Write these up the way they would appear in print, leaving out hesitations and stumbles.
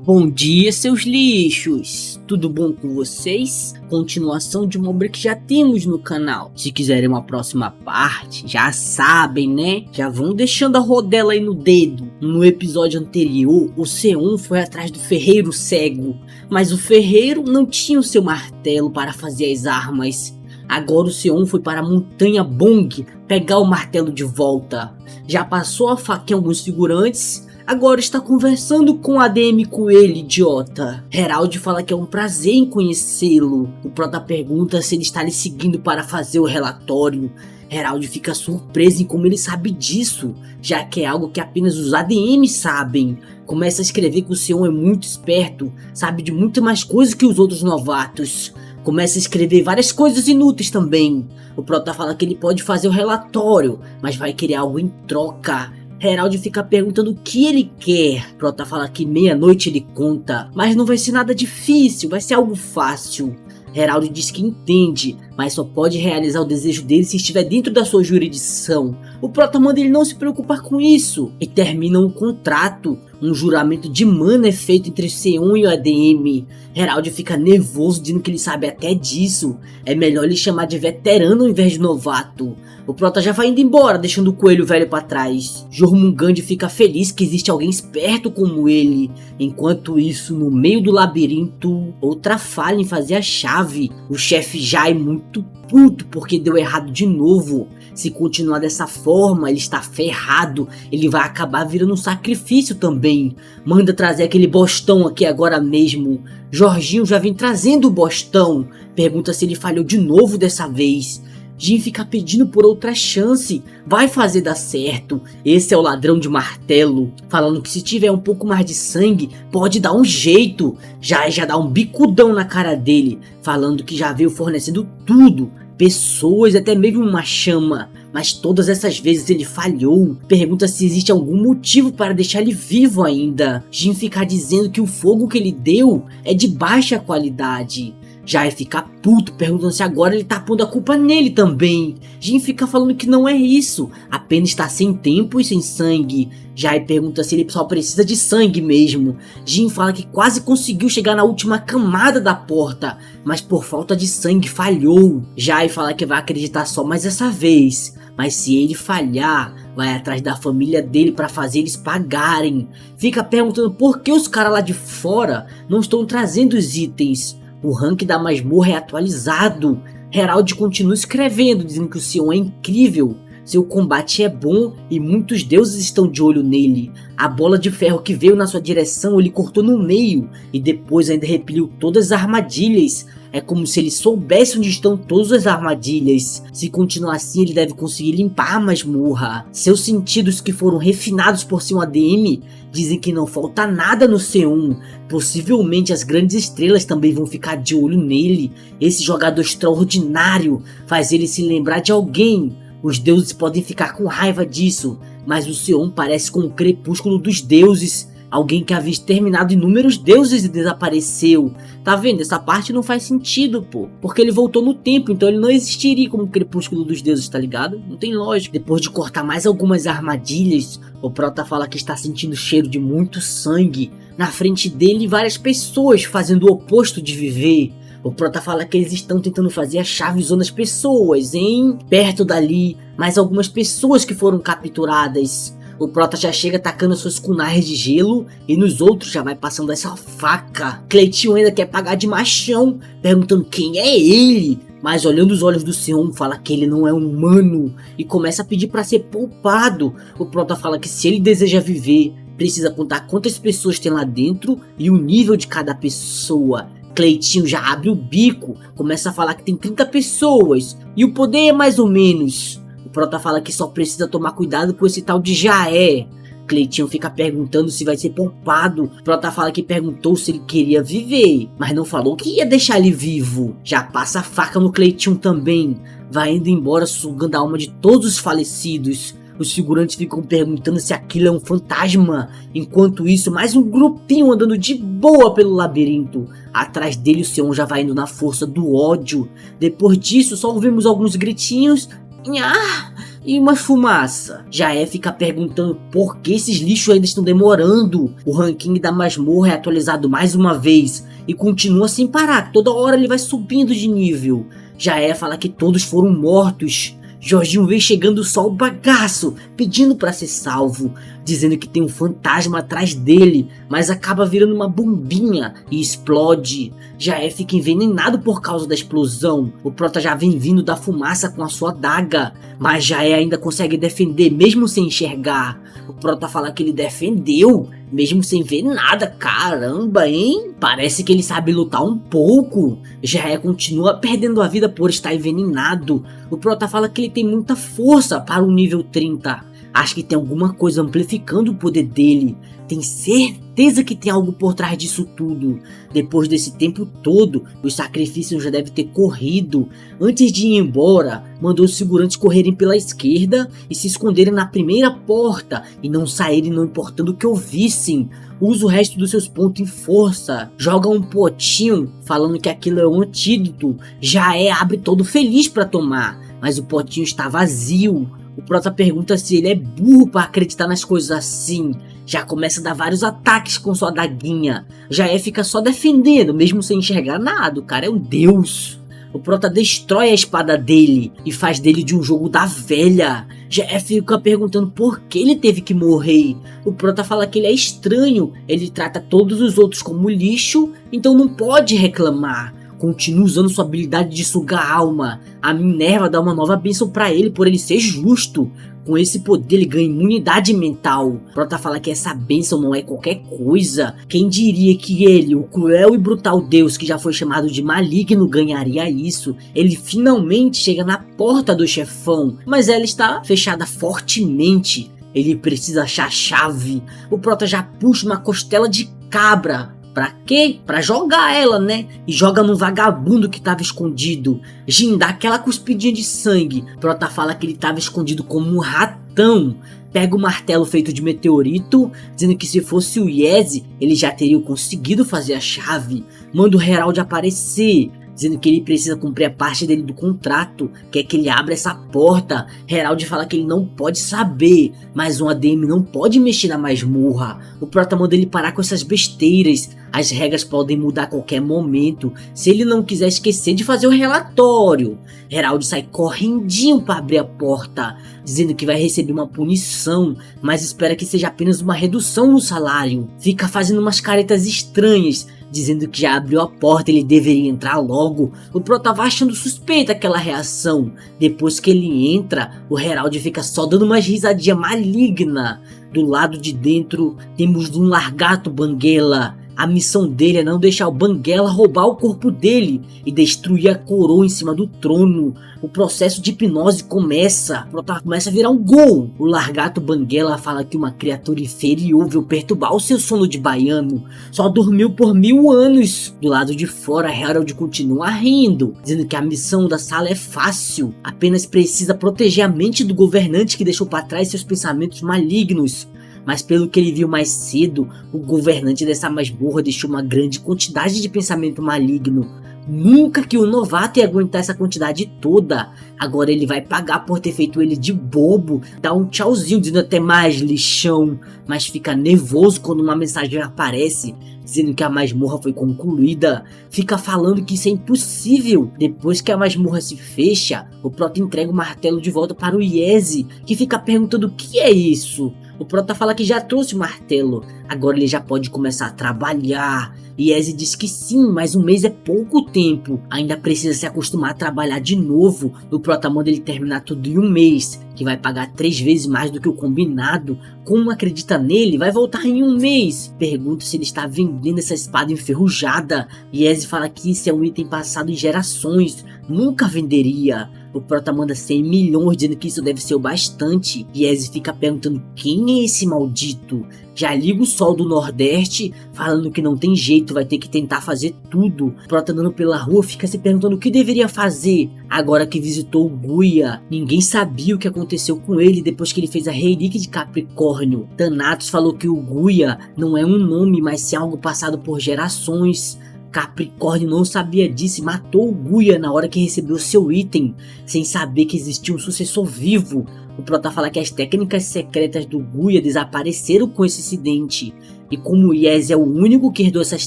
Bom dia, seus lixos! Tudo bom com vocês? Continuação de uma obra que já temos no canal. Se quiserem uma próxima parte, já sabem, né? Já vão deixando a rodela aí no dedo. No episódio anterior, o C1 foi atrás do ferreiro cego, mas o ferreiro não tinha o seu martelo para fazer as armas. Agora o C1 foi para a montanha Bong pegar o martelo de volta. Já passou a faca em alguns figurantes. Agora está conversando com o ADM Coelho, idiota. Herald fala que é um prazer em conhecê-lo. O Prota pergunta se ele está lhe seguindo para fazer o relatório. Herald fica surpreso em como ele sabe disso, já que é algo que apenas os ADMs sabem. Começa a escrever que o Sion é muito esperto, sabe de muito mais coisas que os outros novatos. Começa a escrever várias coisas inúteis também. O Prota fala que ele pode fazer o relatório, mas vai querer algo em troca. Herald fica perguntando o que ele quer. Prota fala que meia-noite ele conta, mas não vai ser nada difícil, vai ser algo fácil. Herald diz que entende, mas só pode realizar o desejo dele se estiver dentro da sua jurisdição. O Prota manda ele não se preocupar com isso e termina um contrato. Um juramento de mana é feito entre C1 e o ADM. Herald fica nervoso, dizendo que ele sabe até disso. É melhor ele chamar de veterano ao invés de novato. O Prota já vai indo embora, deixando o coelho velho para trás. Jormungand fica feliz que existe alguém esperto como ele. Enquanto isso, no meio do labirinto, outra falha em fazer a chave. O chefe já é muito puto porque deu errado de novo. Se continuar dessa forma, ele está ferrado. Ele vai acabar virando um sacrifício também. Manda trazer aquele bostão aqui agora mesmo. Jorginho já vem trazendo o bostão. Pergunta se ele falhou de novo dessa vez. Jin fica pedindo por outra chance. Vai fazer dar certo. Esse é o ladrão de martelo. Falando que se tiver um pouco mais de sangue, pode dar um jeito. Já dá um bicudão na cara dele. Falando que já veio fornecendo tudo. Pessoas, até mesmo uma chama. Mas todas essas vezes ele falhou. Pergunta se existe algum motivo para deixar ele vivo ainda. Jin fica dizendo que o fogo que ele deu é de baixa qualidade. Jai fica puto, perguntando se agora ele tá pondo a culpa nele também. Jin fica falando que não é isso, apenas está sem tempo e sem sangue. Jai pergunta se ele só precisa de sangue mesmo. Jin fala que quase conseguiu chegar na última camada da porta, mas por falta de sangue falhou. Jai fala que vai acreditar só mais essa vez, mas se ele falhar, vai atrás da família dele para fazer eles pagarem. Fica perguntando por que os caras lá de fora não estão trazendo os itens. O rank da masmorra é atualizado. Herald continua escrevendo, dizendo que o Sion é incrível. Seu combate é bom e muitos deuses estão de olho nele. A bola de ferro que veio na sua direção ele cortou no meio e depois ainda repeliu todas as armadilhas. É como se ele soubesse onde estão todas as armadilhas. Se continuar assim, ele deve conseguir limpar a masmorra. Seus sentidos, que foram refinados por seu ADM, dizem que não falta nada no C1. Possivelmente as grandes estrelas também vão ficar de olho nele. Esse jogador extraordinário faz ele se lembrar de alguém. Os deuses podem ficar com raiva disso, mas o C1 parece com o crepúsculo dos deuses. Alguém que havia exterminado inúmeros deuses e desapareceu. Tá vendo? Essa parte não faz sentido, pô. Porque ele voltou no tempo, então ele não existiria como o crepúsculo dos deuses, tá ligado? Não tem lógica. Depois de cortar mais algumas armadilhas, o Prota fala que está sentindo cheiro de muito sangue. Na frente dele, várias pessoas fazendo o oposto de viver. O Prota fala que eles estão tentando fazer a chave usando as pessoas, hein? Perto dali, mais algumas pessoas que foram capturadas. O Prota já chega atacando suas kunais de gelo e nos outros já vai passando essa faca. Cleitinho ainda quer pagar de machão, perguntando quem é ele. Mas olhando os olhos do Sion, fala que ele não é um humano e começa a pedir para ser poupado. O Prota fala que se ele deseja viver, precisa contar quantas pessoas tem lá dentro e o nível de cada pessoa. Cleitinho já abre o bico, começa a falar que tem 30 pessoas e o poder é mais ou menos. O Prota fala que só precisa tomar cuidado com esse tal de Jaé. Cleitinho fica perguntando se vai ser poupado. Prota fala que perguntou se ele queria viver, mas não falou que ia deixar ele vivo. Já passa a faca no Cleitinho também. Vai indo embora sugando a alma de todos os falecidos. Os figurantes ficam perguntando se aquilo é um fantasma. Enquanto isso, mais um grupinho andando de boa pelo labirinto. Atrás dele o Sion já vai indo na força do ódio. Depois disso, só ouvimos alguns gritinhos. Nha! E uma fumaça? Jaé fica perguntando por que esses lixos ainda estão demorando. O ranking da masmorra é atualizado mais uma vez e continua sem parar, toda hora ele vai subindo de nível. Jaé fala que todos foram mortos. Jorginho vem chegando só o bagaço, pedindo para ser salvo, dizendo que tem um fantasma atrás dele, mas acaba virando uma bombinha e explode. Jaé fica envenenado por causa da explosão. O Prota já vem vindo da fumaça com a sua adaga, mas Jaé ainda consegue defender mesmo sem enxergar. O Prota fala que ele defendeu, mesmo sem ver nada. Caramba, hein? Parece que ele sabe lutar um pouco. Jaé continua perdendo a vida por estar envenenado. O Prota fala que ele tem muita força para o nível 30. Acho que tem alguma coisa amplificando o poder dele. Tem certeza que tem algo por trás disso tudo. Depois desse tempo todo, os sacrifícios já devem ter corrido. Antes de ir embora, mandou os segurantes correrem pela esquerda e se esconderem na primeira porta e não saírem não importando o que ouvissem. Usa o resto dos seus pontos em força. Joga um potinho falando que aquilo é um antídoto. Jaé abre todo feliz para tomar, mas o potinho está vazio. O Prota pergunta se ele é burro para acreditar nas coisas assim. Já começa a dar vários ataques com sua daguinha. Jaé fica só defendendo, mesmo sem enxergar nada. O cara é um deus. O Prota destrói a espada dele e faz dele de um jogo da velha. Jaé fica perguntando por que ele teve que morrer. O Prota fala que ele é estranho. Ele trata todos os outros como lixo, então não pode reclamar. Continua usando sua habilidade de sugar a alma. A Minerva dá uma nova bênção pra ele por ele ser justo. Com esse poder ele ganha imunidade mental. Prota fala que essa bênção não é qualquer coisa. Quem diria que ele, o cruel e brutal deus que já foi chamado de maligno, ganharia isso? Ele finalmente chega na porta do chefão, mas ela está fechada fortemente. Ele precisa achar a chave. O Prota já puxa uma costela de cabra. Pra quê? Pra jogar ela, né? E joga no vagabundo que tava escondido. Jin dá aquela cuspidinha de sangue. Prota fala que ele tava escondido como um ratão. Pega o martelo feito de meteorito, dizendo que se fosse o Yeze, ele já teria conseguido fazer a chave. Manda o Herald aparecer, dizendo que ele precisa cumprir a parte dele do contrato, quer que ele abra essa porta. Herald fala que ele não pode saber, mas um ADM não pode mexer na masmorra. O Prota manda ele parar com essas besteiras. As regras podem mudar a qualquer momento, se ele não quiser esquecer de fazer o relatório. Herald sai correndinho para abrir a porta, dizendo que vai receber uma punição, mas espera que seja apenas uma redução no salário. Fica fazendo umas caretas estranhas, dizendo que já abriu a porta e ele deveria entrar logo. O Prota vai achando suspeita aquela reação. Depois que ele entra, o Herald fica só dando umas risadinhas maligna. Do lado de dentro temos um Largato Banguela. A missão dele é não deixar o Banguela roubar o corpo dele e destruir a coroa em cima do trono. O processo de hipnose começa. O Prota começa a virar um gol. O Largato Banguela fala que uma criatura inferior veio perturbar o seu sono de baiano. Só dormiu por 1000 anos. Do lado de fora, Herald continua rindo, dizendo que a missão da sala é fácil. Apenas precisa proteger a mente do governante que deixou para trás seus pensamentos malignos. Mas pelo que ele viu mais cedo, o governante dessa masmorra deixou uma grande quantidade de pensamento maligno. Nunca que o novato ia aguentar essa quantidade toda. Agora ele vai pagar por ter feito ele de bobo. Dá um tchauzinho dizendo até mais, lixão. Mas fica nervoso quando uma mensagem aparece dizendo que a masmorra foi concluída. Fica falando que isso é impossível. Depois que a masmorra se fecha, o Prota entrega o martelo de volta para o Yeze, que fica perguntando o que é isso. O Prota fala que já trouxe o martelo, agora ele já pode começar a trabalhar. Yeze diz que sim, mas um mês é pouco tempo, ainda precisa se acostumar a trabalhar de novo. O Prota manda ele terminar tudo em um mês, que vai pagar 3 vezes mais do que o combinado. Como acredita nele, vai voltar em um mês. Pergunta se ele está vendendo essa espada enferrujada. Yeze fala que isso é um item passado em gerações, nunca venderia. O Prota manda 100 milhões dizendo que isso deve ser o bastante. Yeze fica perguntando quem é esse maldito. Já liga o Sol do Nordeste, falando que não tem jeito, vai ter que tentar fazer tudo. O Prota andando pela rua fica se perguntando o que deveria fazer. Agora que visitou o Guia, ninguém sabia o que aconteceu com ele depois que ele fez a relíquia de Capricórnio. Thanatos falou que o Guia não é um nome, mas sim algo passado por gerações. Capricórnio não sabia disso e matou o Guia na hora que recebeu seu item, sem saber que existia um sucessor vivo. O Prota fala que as técnicas secretas do Guia desapareceram com esse incidente. E como o Yes é o único que herdou essas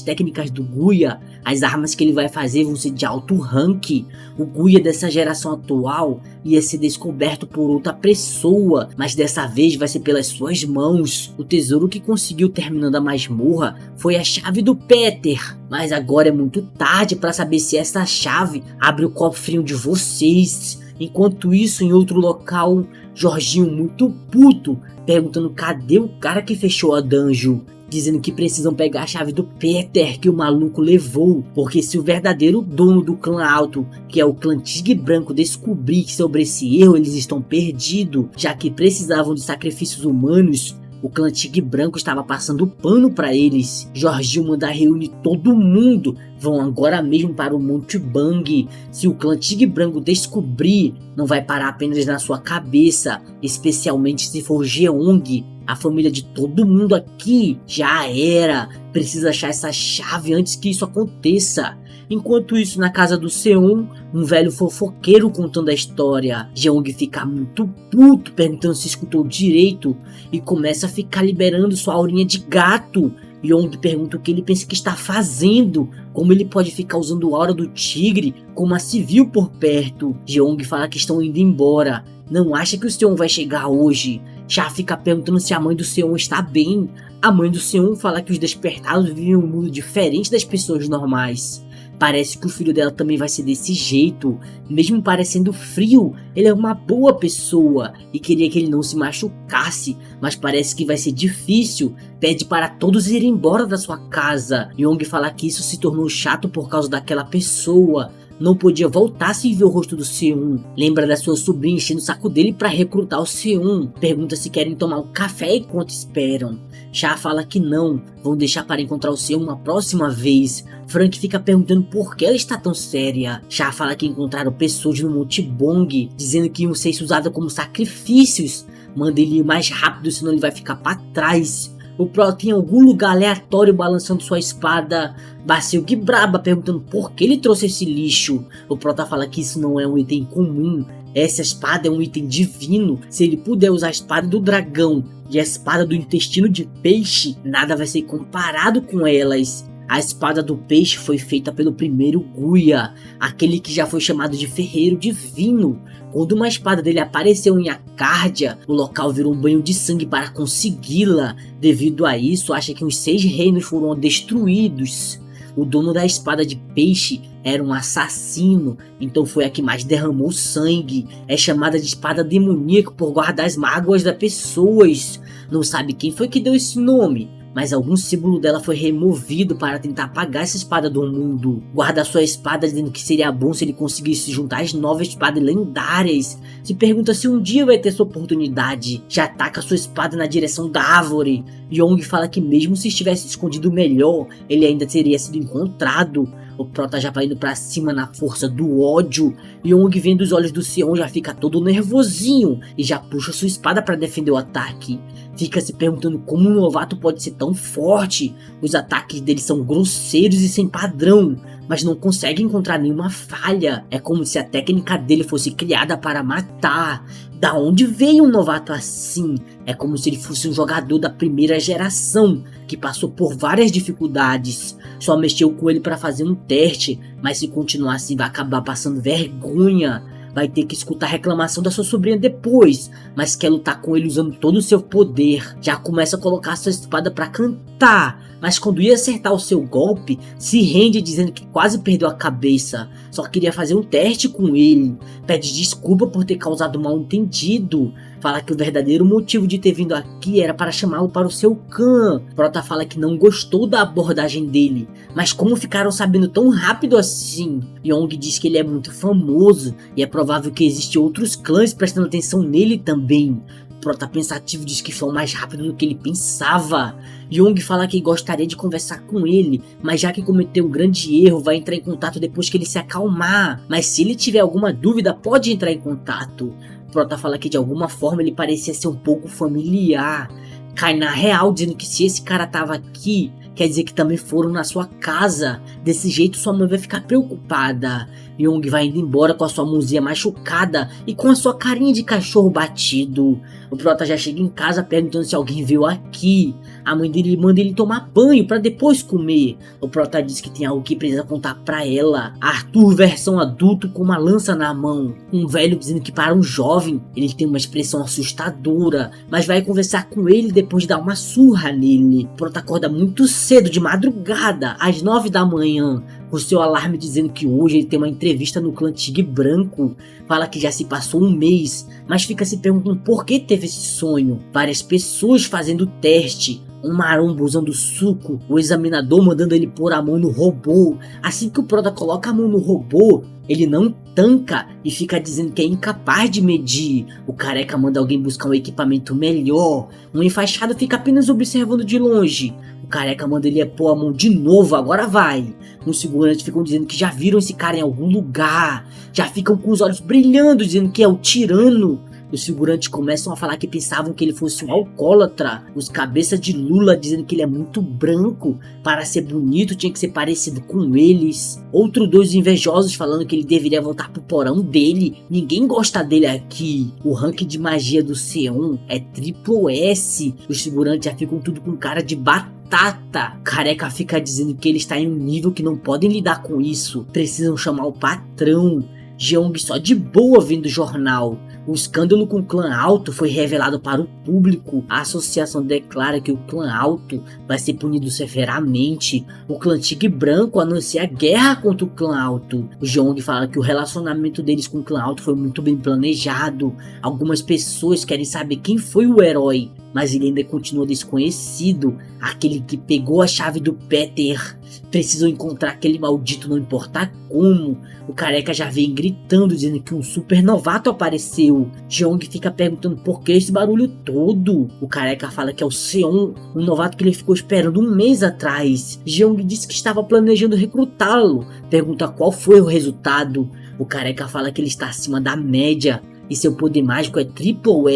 técnicas do Guia, as armas que ele vai fazer vão ser de alto rank. O Guia dessa geração atual ia ser descoberto por outra pessoa, mas dessa vez vai ser pelas suas mãos. O tesouro que conseguiu terminando a masmorra foi a chave do Peter, mas agora é muito tarde para saber se essa chave abre o cofrinho de vocês. Enquanto isso, em outro local, Jorginho muito puto, perguntando cadê o cara que fechou a dungeon, dizendo que precisam pegar a chave do Peter que o maluco levou, porque se o verdadeiro dono do clã alto, que é o clã Tigre Branco, descobrir que sobre esse erro eles estão perdidos, já que precisavam de sacrifícios humanos, o clã Tigre Branco estava passando pano para eles. Jorginho manda reunir todo mundo, vão agora mesmo para o Monte Bang. Se o clã Tigre Branco descobrir, não vai parar apenas na sua cabeça, especialmente se for Jeong. A família de todo mundo aqui já era. Precisa achar essa chave antes que isso aconteça. Enquanto isso, na casa do Seon, um velho fofoqueiro contando a história. Jeong fica muito puto, perguntando se escutou direito, e começa a ficar liberando sua aurinha de gato. Yong pergunta o que ele pensa que está fazendo, como ele pode ficar usando a aura do tigre como a civil por perto. Jeong fala que estão indo embora, não acha que o Seon vai chegar hoje. Já fica perguntando se a mãe do Seon está bem. A mãe do Seon fala que os despertados vivem um mundo diferente das pessoas normais. Parece que o filho dela também vai ser desse jeito. Mesmo parecendo frio, ele é uma boa pessoa e queria que ele não se machucasse, mas parece que vai ser difícil. Pede para todos irem embora da sua casa. Yong fala que isso se tornou chato por causa daquela pessoa. Não podia voltar sem ver o rosto do Seon. Lembra da sua sobrinha enchendo o saco dele para recrutar o Seon. Pergunta se querem tomar um café enquanto esperam. Cha fala que não, vão deixar para encontrar o Seon uma próxima vez. Frank fica perguntando por que ela está tão séria. Cha fala que encontraram pessoas no Monte Bong, dizendo que iam ser usadas como sacrifícios. Manda ele ir mais rápido, senão ele vai ficar para trás. O Prota em algum lugar aleatório balançando sua espada. Basilg braba perguntando por que ele trouxe esse lixo. O Prota fala que isso não é um item comum. Essa espada é um item divino. Se ele puder usar a espada do dragão e a espada do intestino de peixe, nada vai ser comparado com elas. A espada do peixe foi feita pelo primeiro Guia, aquele que já foi chamado de Ferreiro Divino. Quando uma espada dele apareceu em Acardia, o local virou um banho de sangue para consegui-la. Devido a isso, acha que os 6 reinos foram destruídos. O dono da espada de peixe era um assassino, então foi a que mais derramou sangue. É chamada de espada demoníaca por guardar as mágoas das pessoas. Não sabe quem foi que deu esse nome, mas algum símbolo dela foi removido para tentar apagar essa espada do mundo. Guarda sua espada dizendo que seria bom se ele conseguisse juntar as 9 espadas lendárias. Se pergunta se um dia vai ter essa oportunidade. Já ataca sua espada na direção da árvore. Yong fala que mesmo se estivesse escondido melhor, ele ainda teria sido encontrado. O Prota já vai indo pra cima na força do ódio. Yong, vendo os olhos do Seon, já fica todo nervosinho e já puxa sua espada para defender o ataque. Fica se perguntando como um novato pode ser tão forte. Os ataques dele são grosseiros e sem padrão, mas não consegue encontrar nenhuma falha. É como se a técnica dele fosse criada para matar. Da onde veio um novato assim? É como se ele fosse um jogador da primeira geração, que passou por várias dificuldades. Só mexeu com ele para fazer um teste, mas se continuar assim vai acabar passando vergonha. Vai ter que escutar a reclamação da sua sobrinha depois, mas quer lutar com ele usando todo o seu poder. Já começa a colocar sua espada para cantar, mas quando ia acertar o seu golpe, se rende dizendo que quase perdeu a cabeça. Só queria fazer um teste com ele. Pede desculpa por ter causado mal entendido. Fala que o verdadeiro motivo de ter vindo aqui era para chamá-lo para o seu clã. Prota fala que não gostou da abordagem dele, mas como ficaram sabendo tão rápido assim? Yong diz que ele é muito famoso e é provável que existem outros clãs prestando atenção nele também. Prota pensativo diz que foi mais rápido do que ele pensava. Yong fala que gostaria de conversar com ele, mas já que cometeu um grande erro, vai entrar em contato depois que ele se acalmar. Mas se ele tiver alguma dúvida, pode entrar em contato. Prota fala que de alguma forma ele parecia ser um pouco familiar. Cai na real dizendo que se esse cara tava aqui, quer dizer que também foram na sua casa. Desse jeito sua mãe vai ficar preocupada. Young vai indo embora com a sua mãozinha machucada e com a sua carinha de cachorro batido. O Prota já chega em casa perguntando se alguém veio aqui. A mãe dele manda ele tomar banho para depois comer. O Prota diz que tem algo que precisa contar pra ela. Arthur versão adulto com uma lança na mão. Um velho dizendo que para um jovem ele tem uma expressão assustadora, mas vai conversar com ele depois de dar uma surra nele. O Prota acorda muito cedo, de madrugada, às 9 da manhã, com seu alarme dizendo que hoje ele tem uma entrevista no clã Tigre Branco. Fala que já se passou um mês, mas fica se perguntando por que teve esse sonho. Várias pessoas fazendo teste, um marombo usando suco, o examinador mandando ele pôr a mão no robô. Assim que o Prota coloca a mão no robô, ele não tanca e fica dizendo que é incapaz de medir. O Careca manda alguém buscar um equipamento melhor. Um enfaixado fica apenas observando de longe. O Careca manda ele pôr a mão de novo, agora vai. Os segurantes ficam dizendo que já viram esse cara em algum lugar. Já ficam com os olhos brilhando, dizendo que é o Tirano. Os figurantes começam a falar que pensavam que ele fosse um alcoólatra. Os cabeças de Lula dizendo que ele é muito branco. Para ser bonito tinha que ser parecido com eles. Outros dois invejosos falando que ele deveria voltar pro porão dele. Ninguém gosta dele aqui. O ranking de magia do C1 é S. Os figurantes já ficam tudo com cara de batata. Careca fica dizendo que ele está em um nível que não podem lidar com isso. Precisam chamar o patrão. Jeong só de boa vendo o jornal. O escândalo com o clã Alto foi revelado para o público. A associação declara que o clã Alto vai ser punido severamente. O clã Tigre Branco anuncia guerra contra o clã Alto. O Jeong fala que o relacionamento deles com o clã Alto foi muito bem planejado. Algumas pessoas querem saber quem foi o herói, mas ele ainda continua desconhecido. Aquele que pegou a chave do Peter. Precisam encontrar aquele maldito, não importa como. O Careca já vem gritando, dizendo que um super novato apareceu. Jeong fica perguntando por que esse barulho todo. O Careca fala que é o Seon, um novato que ele ficou esperando um mês atrás. Jeong disse que estava planejando recrutá-lo. Pergunta qual foi o resultado. O Careca fala que ele está acima da média e seu poder mágico é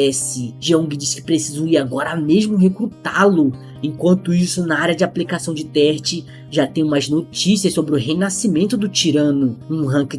S. Jeong diz que preciso ir agora mesmo recrutá-lo. Enquanto isso, na área de aplicação de teste, já tem umas notícias sobre o renascimento do Tirano. Um rank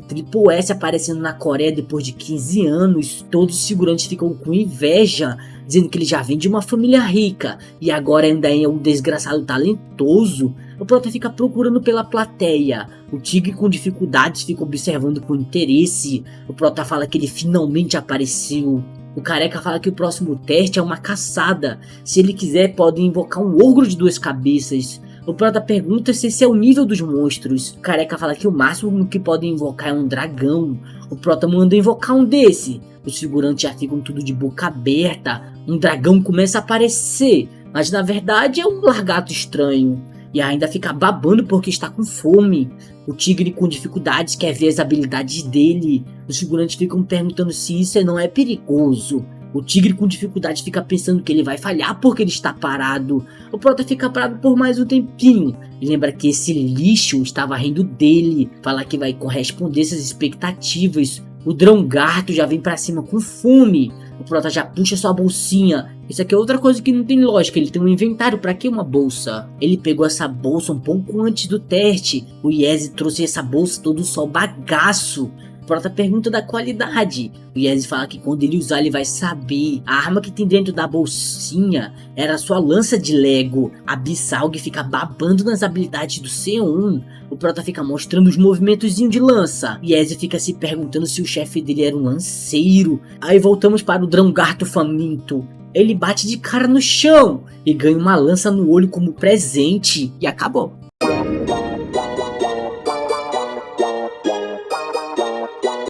S aparecendo na Coreia depois de 15 anos. Todos os figurantes ficam com inveja, dizendo que ele já vem de uma família rica e agora ainda é um desgraçado talentoso. O Prota fica procurando pela plateia. O Tigre com dificuldades fica observando com interesse. O Prota fala que ele finalmente apareceu. O Careca fala que o próximo teste é uma caçada. Se ele quiser, pode invocar um ogro de 2 cabeças. O Prota pergunta se esse é o nível dos monstros. O Careca fala que o máximo que pode invocar é um dragão. O Prota manda invocar um desse. Os figurantes já ficam tudo de boca aberta. Um dragão começa a aparecer, mas na verdade é um largato estranho. E ainda fica babando porque está com fome. O Tigre com dificuldades quer ver as habilidades dele. Os figurantes ficam perguntando se isso não é perigoso. O Tigre com dificuldade fica pensando que ele vai falhar porque ele está parado. O Prota fica parado por mais um tempinho. E lembra que esse lixo estava rindo dele. Fala que vai corresponder essas expectativas. O Drongarto já vem pra cima com fome. O Prota já puxa sua bolsinha. Isso aqui é outra coisa que não tem lógica. Ele tem um inventário, pra que uma bolsa? Ele pegou essa bolsa um pouco antes do teste. O Yezi trouxe essa bolsa todo só bagaço. O Prota pergunta da qualidade. O Yezi fala que quando ele usar ele vai saber. A arma que tem dentro da bolsinha era a sua lança de Lego. A Bissalg fica babando nas habilidades do C1. O Prota fica mostrando os movimentozinhos de lança. Yezi fica se perguntando se o chefe dele era um lanceiro. Aí voltamos para o Drongarto faminto. Ele bate de cara no chão e ganha uma lança no olho como presente. E acabou.